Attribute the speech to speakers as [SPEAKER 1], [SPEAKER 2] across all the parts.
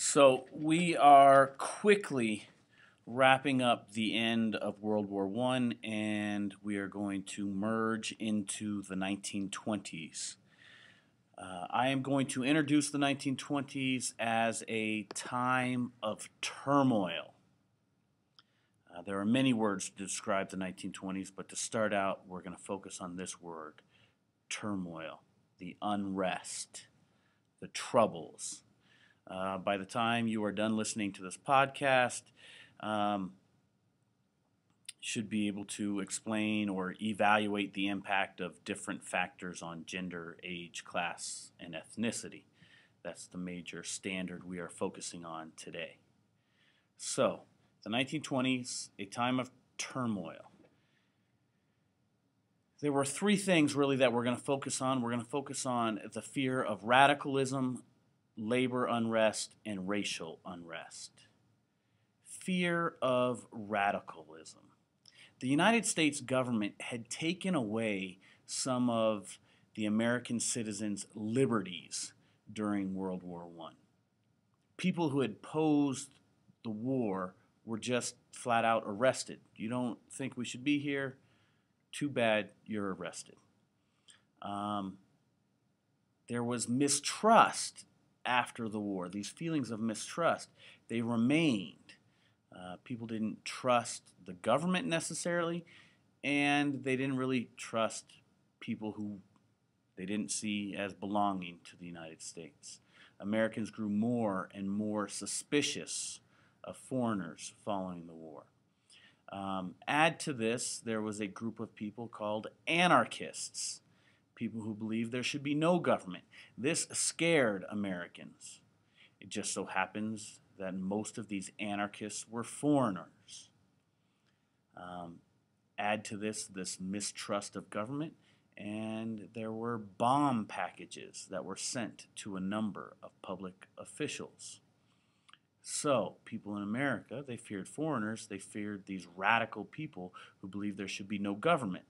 [SPEAKER 1] So we are quickly wrapping up the end of World War I, and we are going to merge into the 1920s. I am going to introduce the 1920s as a time of turmoil. There are many words to describe the 1920s, but to start out, we're going to focus on this word, turmoil, the unrest, the troubles. By the time you are done listening to this podcast, um, should be able to explain or evaluate the impact of different factors on gender, age, class, and ethnicity. That's the major standard we are focusing on today. So, the 1920s, a time of turmoil. There were three things really that we're going to focus on. We're going to focus on the fear of radicalism, labor unrest, and racial unrest. Fear of radicalism. The United States government had taken away some of the American citizens' liberties during World War I. People who had opposed the war were just flat out arrested. You don't think we should be here? Too bad you're arrested. There was mistrust after the war. These feelings of mistrust, they remained. People didn't trust the government necessarily, and they didn't really trust people who they didn't see as belonging to the United States. Americans grew more and more suspicious of foreigners following the war. Add to this, there was a group of people called anarchists, people who believed there should be no government. This scared Americans. It just so happens that most of these anarchists were foreigners. Add to this mistrust of government, and there were bomb packages that were sent to a number of public officials. So, people in America, they feared foreigners, they feared these radical people who believed there should be no government.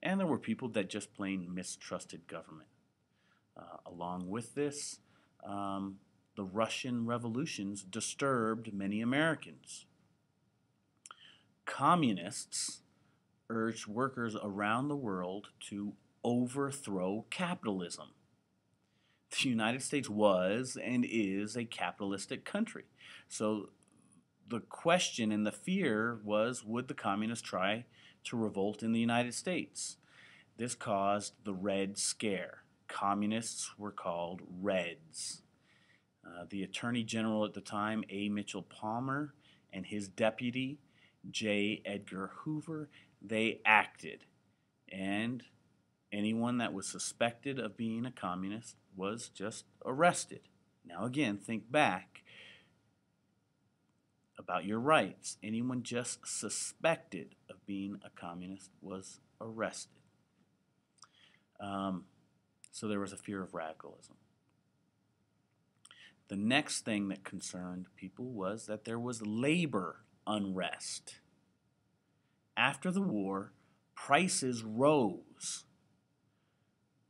[SPEAKER 1] And there were people that just plain mistrusted government. Along with this, the Russian revolutions disturbed many Americans. Communists urged workers around the world to overthrow capitalism. The United States was and is a capitalistic country. So the question and the fear was, would the communists try to revolt in the United States? This caused the Red Scare. Communists were called Reds. The Attorney General at the time, A. Mitchell Palmer, and his deputy, J. Edgar Hoover, they acted. And anyone that was suspected of being a communist was just arrested. Now again, think back about your rights. Anyone just suspected of being a communist was arrested. So there was a fear of radicalism. The next thing that concerned people was that there was labor unrest. After the war, prices rose.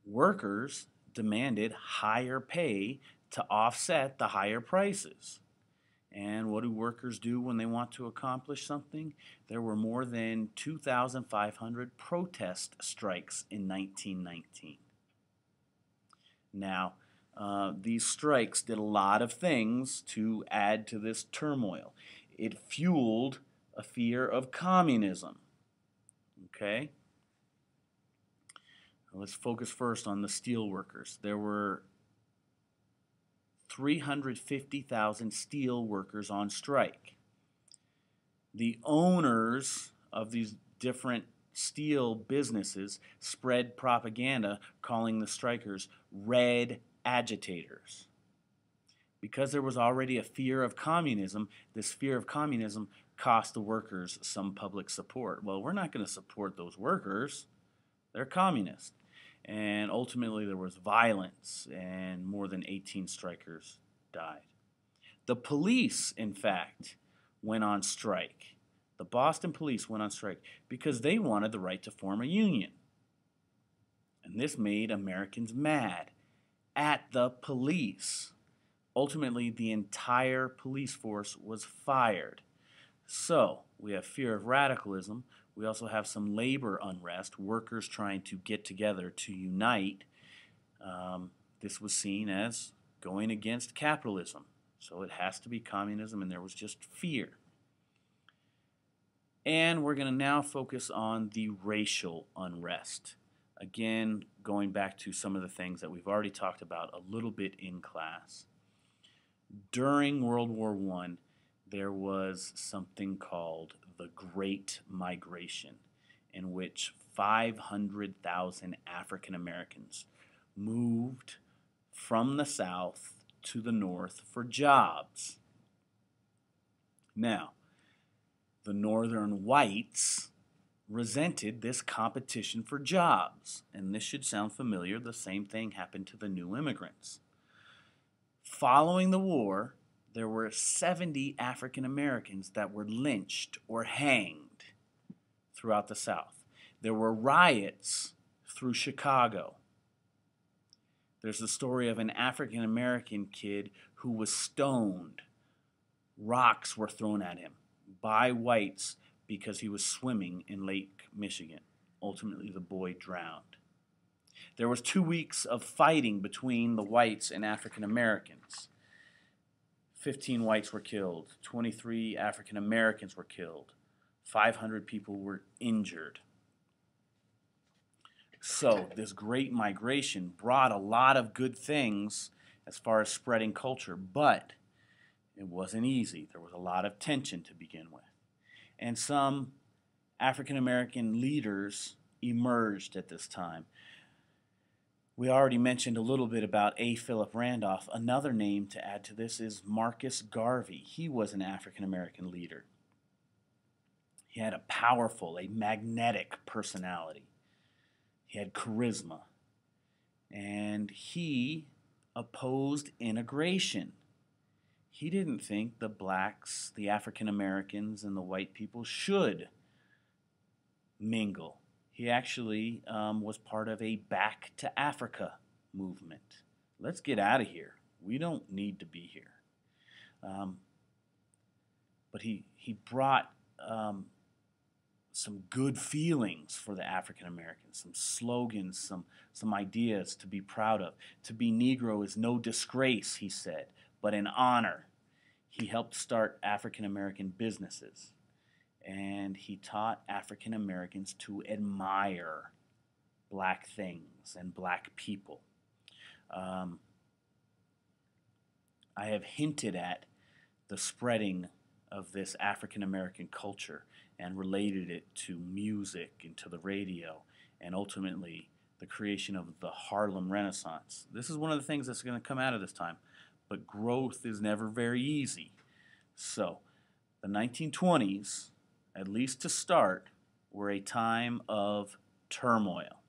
[SPEAKER 1] Workers demanded higher pay to offset the higher prices. And what do workers do when they want to accomplish something? There were more than 2,500 protest strikes in 1919. Now, these strikes did a lot of things to add to this turmoil. It fueled a fear of communism. Okay? Let's focus first on the steel workers. There were 350,000 steel workers on strike. The owners of these different steel businesses spread propaganda calling the strikers red agitators. Because there was already a fear of communism, this fear of communism cost the workers some public support. Well, we're not going to support those workers. They're communist. And ultimately there was violence and more than 18 strikers died. The police, in fact, went on strike. The Boston police went on strike because they wanted the right to form a union. And this made Americans mad at the police. Ultimately, the entire police force was fired. So, we have fear of radicalism. We also have some labor unrest, workers trying to get together to unite. This was seen as going against capitalism. So, it has to be communism, and there was just fear. And we're going to now focus on the racial unrest. Again, going back to some of the things that we've already talked about a little bit in class. During World War I, there was something called the Great Migration, in which 500,000 African Americans moved from the South to the North for jobs. Now, the Northern whites resented this competition for jobs, and this should sound familiar. The same thing happened to the new immigrants. Following the war, there were 70 African Americans that were lynched or hanged throughout the South. There were riots through Chicago. There's the story of an African American kid who was stoned. Rocks were thrown at him by whites because he was swimming in Lake Michigan. Ultimately, the boy drowned. There was 2 weeks of fighting between the whites and African Americans. 15 whites were killed. 23 African Americans were killed. 500 people were injured. So this great migration brought a lot of good things as far as spreading culture, but it wasn't easy. There was a lot of tension to begin with. And some African American leaders emerged at this time. We already mentioned a little bit about A. Philip Randolph. Another name to add to this is Marcus Garvey. He was an African American leader. He had a powerful, a magnetic personality. He had charisma. And he opposed integration. He didn't think the blacks, the African Americans, and the white people should mingle. He actually was part of a Back to Africa movement. Let's get out of here. We don't need to be here. But he brought some good feelings for the African Americans, some slogans, some ideas to be proud of. To be Negro is no disgrace, he said, but an honor. He helped start African American businesses. And he taught African Americans to admire black things and black people. I have hinted at the spreading of this African American culture and related it to music and to the radio and ultimately the creation of the Harlem Renaissance. This is one of the things that's going to come out of this time, but growth is never very easy. So, the 1920s, at least to start, were a time of turmoil.